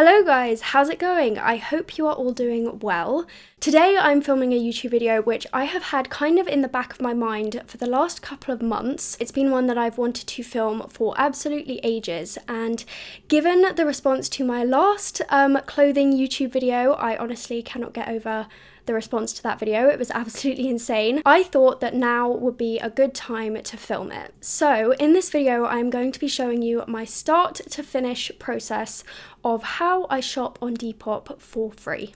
Hello guys, how's it going? I hope you are all doing well. Today I'm filming a YouTube video which I have had kind of in the back of my mind for the last couple of months. It's been one that I've wanted to film for absolutely ages, and given the response to my last clothing YouTube video, I honestly cannot get over the response to that video. It was absolutely insane. I thought that now would be a good time to film it. So in this video, I'm going to be showing you my start to finish process of how I shop on Depop for free.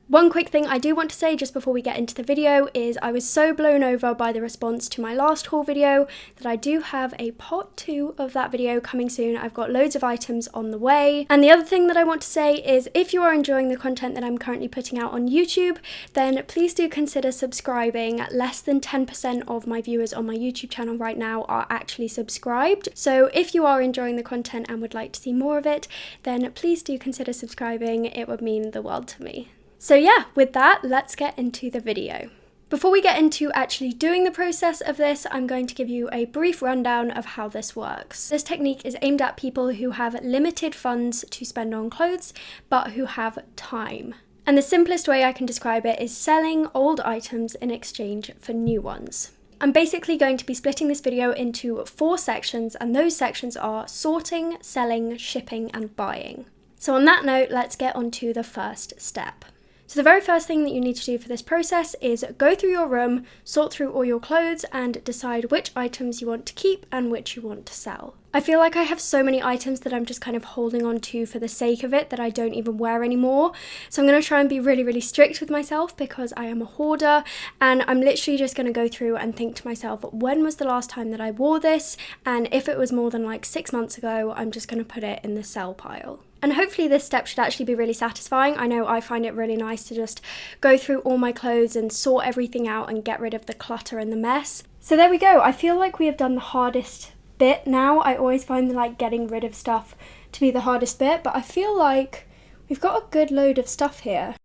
One quick thing I do want to say just before we get into the video is I was so blown over by the response to my last haul video that I do have a part 2 of that video coming soon. I've got loads of items on the way. And the other thing that I want to say is if you are enjoying the content that I'm currently putting out on YouTube, then please do consider subscribing. Less than 10% of my viewers on my YouTube channel right now are actually subscribed. So if you are enjoying the content and would like to see more of it, then please do consider subscribing. It would mean the world to me. So yeah, with that, let's get into the video. Before we get into actually doing the process of this, I'm going to give you a brief rundown of how this works. This technique is aimed at people who have limited funds to spend on clothes, but who have time. And the simplest way I can describe it is selling old items in exchange for new ones. I'm basically going to be splitting this video into 4 sections, and those sections are sorting, selling, shipping, and buying. So on that note, let's get on to the first step. So the very first thing that you need to do for this process is go through your room, sort through all your clothes, and decide which items you want to keep and which you want to sell. I feel like I have so many items that I'm just kind of holding on to for the sake of it that I don't even wear anymore. So I'm going to try and be really strict with myself because I am a hoarder, and I'm literally just going to go through and think to myself, when was the last time that I wore this? And if it was more than like 6 months ago, I'm just going to put it in the sell pile. And hopefully this step should actually be really satisfying. I know I find it really nice to just go through all my clothes and sort everything out and get rid of the clutter and the mess. So there we go. I feel like we have done the hardest bit now. I always find like getting rid of stuff to be the hardest bit, but I feel like we've got a good load of stuff here.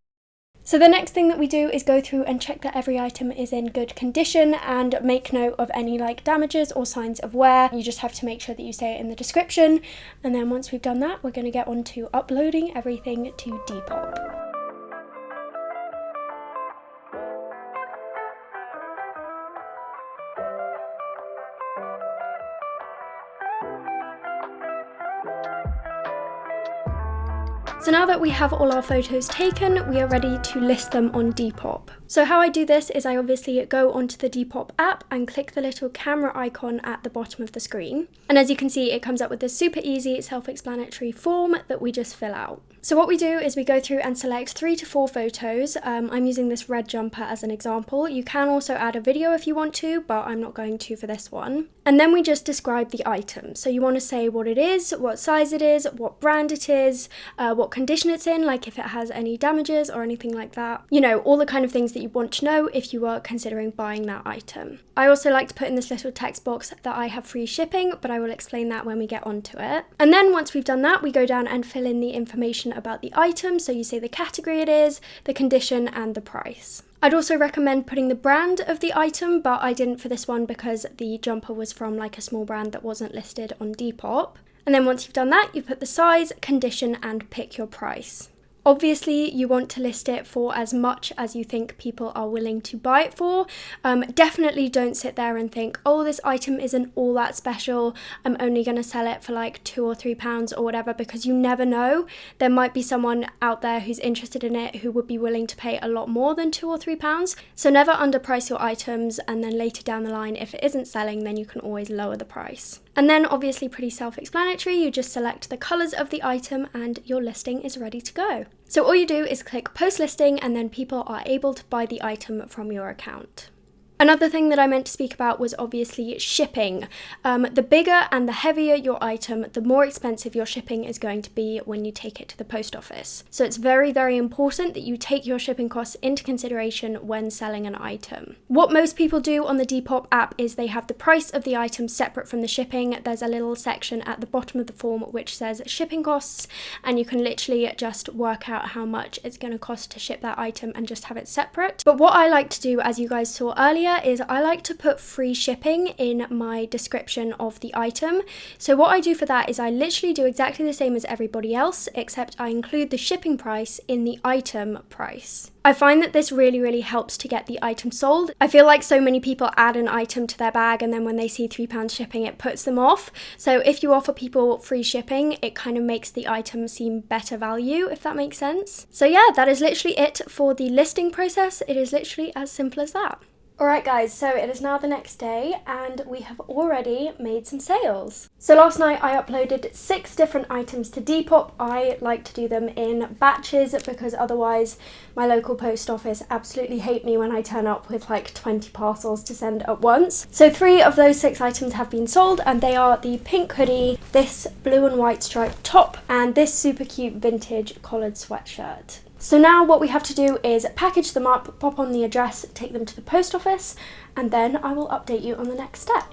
So the next thing that we do is go through and check that every item is in good condition and make note of any like damages or signs of wear. You just have to make sure that you say it in the description, and then once we've done that, we're going to get on to uploading everything to Depop. So now that we have all our photos taken, we are ready to list them on Depop. So how I do this is I obviously go onto the Depop app and click the little camera icon at the bottom of the screen. And as you can see, it comes up with this super easy, self-explanatory form that we just fill out. So what we do is we go through and select 3 to 4 photos. I'm using this red jumper as an example. You can also add a video if you want to, but I'm not going to for this one. And then we just describe the item. So you want to say what it is, what size it is, what brand it is, what condition it's in, like if it has any damages or anything like that. You know, all the kind of things that you want to know if you are considering buying that item. I also like to put in this little text box that I have free shipping, but I will explain that when we get onto it. And then once we've done that, we go down and fill in the information about the item. So you say the category it is, the condition, and the price. I'd also recommend putting the brand of the item, but I didn't for this one because the jumper was from like a small brand that wasn't listed on Depop. And then once you've done that, you put the size, condition, and pick your price. Obviously, you want to list it for as much as you think people are willing to buy it for. Definitely don't sit there and think, oh, this item isn't all that special. I'm only going to sell it for like £2 or £3 or whatever, because you never know. There might be someone out there who's interested in it who would be willing to pay a lot more than £2 or £3. So never underprice your items, and then later down the line, if it isn't selling, then you can always lower the price. And then obviously pretty self-explanatory, you just select the colours of the item and your listing is ready to go. So all you do is click post listing, and then people are able to buy the item from your account. Another thing that I meant to speak about was obviously shipping. The bigger and the heavier your item, the more expensive your shipping is going to be when you take it to the post office. So it's very important that you take your shipping costs into consideration when selling an item. What most people do on the Depop app is they have the price of the item separate from the shipping. There's a little section at the bottom of the form which says shipping costs, and you can literally just work out how much it's going to cost to ship that item and just have it separate. But what I like to do, as you guys saw earlier, here is I like to put free shipping in my description of the item. So what I do for that is I literally do exactly the same as everybody else, except I include the shipping price in the item price. I find that this really helps to get the item sold. I feel like so many people add an item to their bag and then when they see £3 shipping it puts them off. So if you offer people free shipping, it kind of makes the item seem better value, if that makes sense. So yeah, that is literally it for the listing process. It is literally as simple as that. Alright guys, so it is now the next day and we have already made some sales. So last night I uploaded 6 different items to Depop. I like to do them in batches because otherwise my local post office absolutely hate me when I turn up with like 20 parcels to send at once. So 3 of those 6 items have been sold and they are the pink hoodie, this blue and white striped top, and this super cute vintage collared sweatshirt. So now what we have to do is package them up, pop on the address, take them to the post office, and then I will update you on the next step.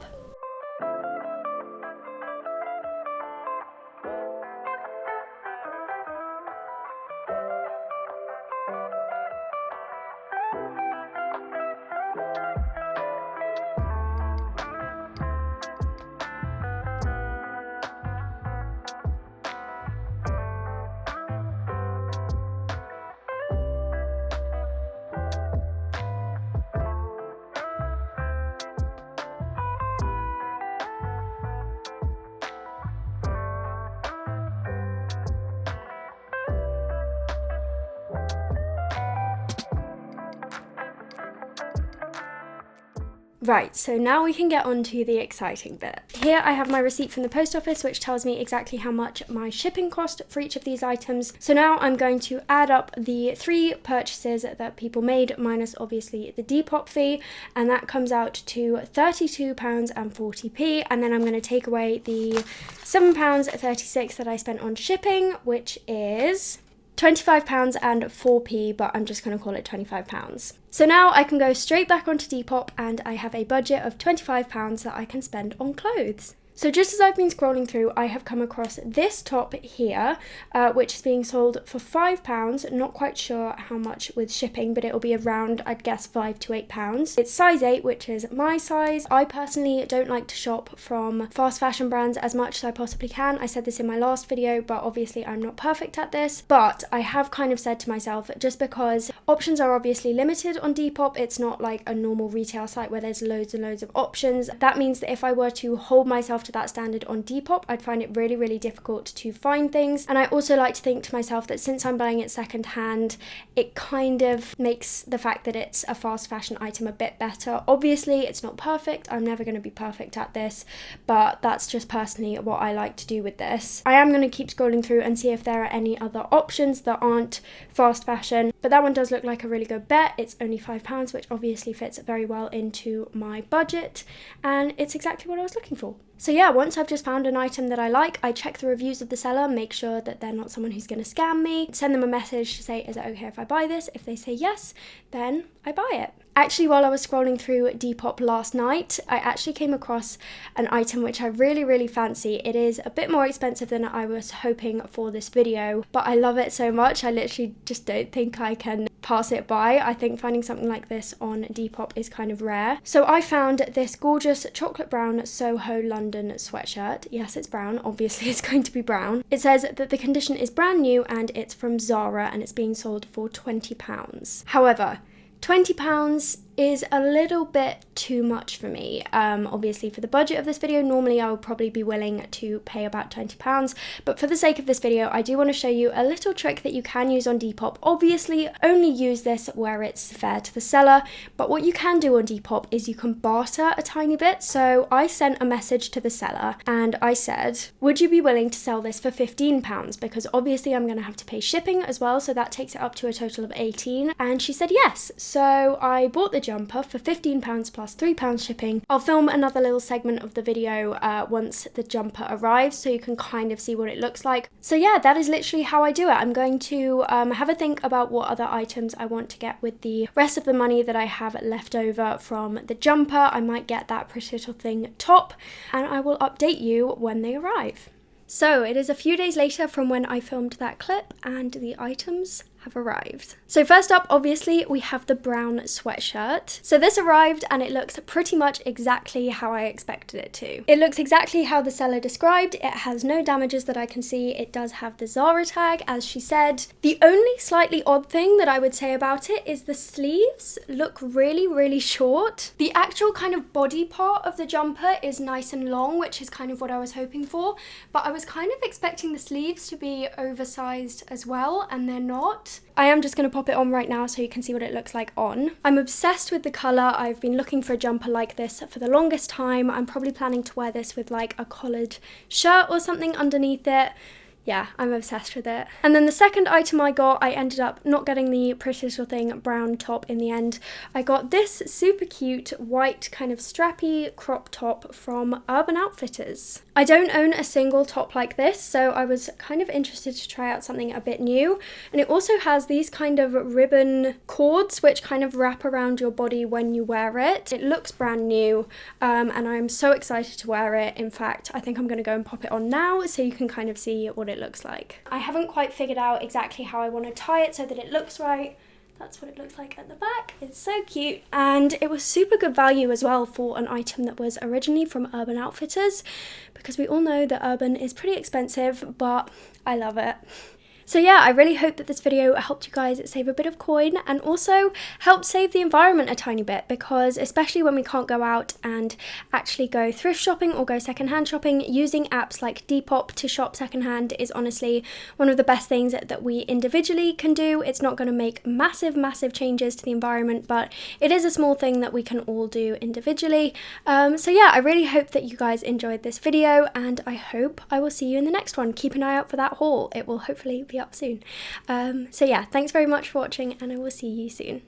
Right, so now we can get on to the exciting bit. Here I have my receipt from the post office, which tells me exactly how much my shipping cost for each of these items. So now I'm going to add up the 3 purchases that people made, minus obviously the Depop fee, and that comes out to £32.40. And then I'm going to take away the £7.36 that I spent on shipping, which is £25.04, but I'm just going to call it £25. So now I can go straight back onto Depop and I have a budget of £25 that I can spend on clothes. So just as I've been scrolling through, I have come across this top here, which is being sold for £5. Not quite sure how much with shipping, but it'll be around, I'd guess, £5 to £8. It's size 8, which is my size. I personally don't like to shop from fast fashion brands as much as I possibly can. I said this in my last video, but obviously I'm not perfect at this. But I have kind of said to myself, just because options are obviously limited on Depop, it's not like a normal retail site where there's loads and loads of options. That means that if I were to hold myself to that standard on Depop, I'd find it really difficult to find things. And I also like to think to myself that since I'm buying it second hand, it kind of makes the fact that it's a fast fashion item a bit better. Obviously it's not perfect, I'm never going to be perfect at this, but that's just personally what I like to do with this. I am going to keep scrolling through and see if there are any other options that aren't fast fashion, but that one does look like a really good bet. It's only £5, which obviously fits very well into my budget, and it's exactly what I was looking for. So yeah, once I've just found an item that I like, I check the reviews of the seller, make sure that they're not someone who's going to scam me, send them a message to say, is it okay if I buy this? If they say yes, then I buy it. Actually, while I was scrolling through Depop last night, I actually came across an item which I really fancy. It is a bit more expensive than I was hoping for this video, but I love it so much, I literally just don't think I can pass it by. I think finding something like this on Depop is kind of rare. So I found this gorgeous chocolate brown Soho London sweatshirt. Yes, it's brown, obviously it's going to be brown. It says that the condition is brand new and it's from Zara and it's being sold for £20. However, £20 is a little bit too much for me. Obviously for the budget of this video, normally I would probably be willing to pay about £20, but for the sake of this video, I do want to show you a little trick that you can use on Depop. Obviously, only use this where it's fair to the seller, but what you can do on Depop is you can barter a tiny bit. So I sent a message to the seller and I said, would you be willing to sell this for £15? Because obviously I'm going to have to pay shipping as well, so that takes it up to a total of £18. And she said yes. So I bought the jumper for £15 plus £3 shipping. I'll film another little segment of the video once the jumper arrives so you can kind of see what it looks like. So yeah, that is literally how I do it. I'm going to have a think about what other items I want to get with the rest of the money that I have left over from the jumper. I might get that pretty little thing top and I will update you when they arrive. So it is a few days later from when I filmed that clip and the items have arrived. So first up, obviously, we have the brown sweatshirt. So this arrived and it looks pretty much exactly how I expected it to. It looks exactly how the seller described. It has no damages that I can see. It does have the Zara tag, as she said. The only slightly odd thing that I would say about it is the sleeves look really, really short. The actual kind of body part of the jumper is nice and long, which is kind of what I was hoping for, but I was kind of expecting the sleeves to be oversized as well, and they're not. I am just going to pop it on right now so you can see what it looks like on. I'm obsessed with the colour. I've been looking for a jumper like this for the longest time. I'm probably planning to wear this with like a collared shirt or something underneath it. Yeah, I'm obsessed with it. And then the second item I got, I ended up not getting the Pretty Little Thing brown top in the end. I got this super cute white kind of strappy crop top from Urban Outfitters. I don't own a single top like this, so I was kind of interested to try out something a bit new. And it also has these kind of ribbon cords which kind of wrap around your body when you wear it. It looks brand new, and I'm so excited to wear it. In fact, I think I'm going to go and pop it on now so you can kind of see what it looks like. I haven't quite figured out exactly how I want to tie it so that it looks right. That's what it looks like at the back. It's so cute, and it was super good value as well for an item that was originally from Urban Outfitters, because we all know that Urban is pretty expensive, but I love it. So yeah, I really hope that this video helped you guys save a bit of coin and also helped save the environment a tiny bit, because especially when we can't go out and actually go thrift shopping or go secondhand shopping, using apps like Depop to shop secondhand is honestly one of the best things that we individually can do. It's not going to make massive changes to the environment, but it is a small thing that we can all do individually. So yeah, I really hope that you guys enjoyed this video, and I hope I will see you in the next one. Keep an eye out for that haul. It will hopefully be up soon. So yeah, thanks very much for watching, and I will see you soon.